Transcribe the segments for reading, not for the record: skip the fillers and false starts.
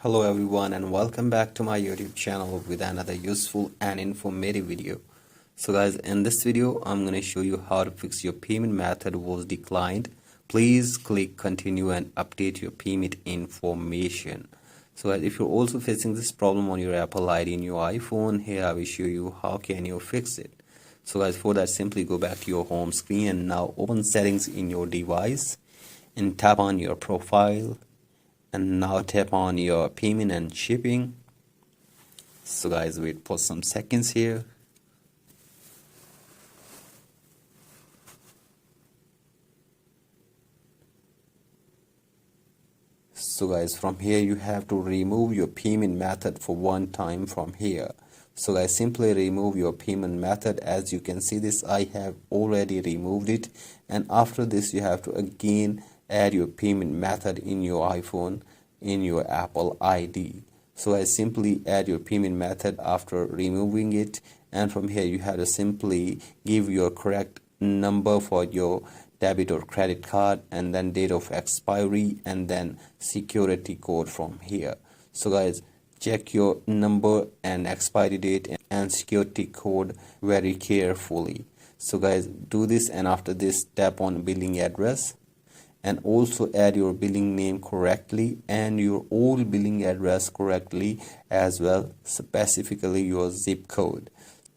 Hello everyone and welcome back to my YouTube channel with another useful and informative video. So guys, in this video I'm going to show you how to fix your payment method was declined. Please click continue and update your payment information. So guys, if you're also facing this problem on your Apple ID in your iPhone, here I will show you how can you fix it. So guys, for that simply go back to your home screen and now open settings in your device and tap on your profile. And now tap on your payment and shipping. So guys, wait for some seconds here. So guys, from here you have to remove your payment method for one time from here. So guys, simply remove your payment method. As you can see this, I have already removed it, and after this you have to again add your payment method in your iPhone in your Apple ID. So I simply add your payment method after removing it, and from here you have to simply give your correct number for your debit or credit card, and then date of expiry, and then security code from here. So guys, check your number and expiry date and security code very carefully. So guys, do this, and after this tap on billing address and also add your billing name correctly and your old billing address correctly as well, specifically your zip code.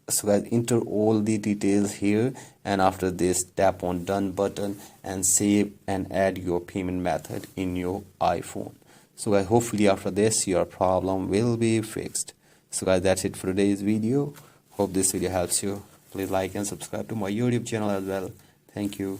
So guys, enter all the details here, and after this tap on done button and save and add your payment method in your iPhone. So guys, hopefully after this your problem will be fixed. So guys, that's it for today's video. Hope this video helps you. Please like and subscribe to my YouTube channel as well. Thank you.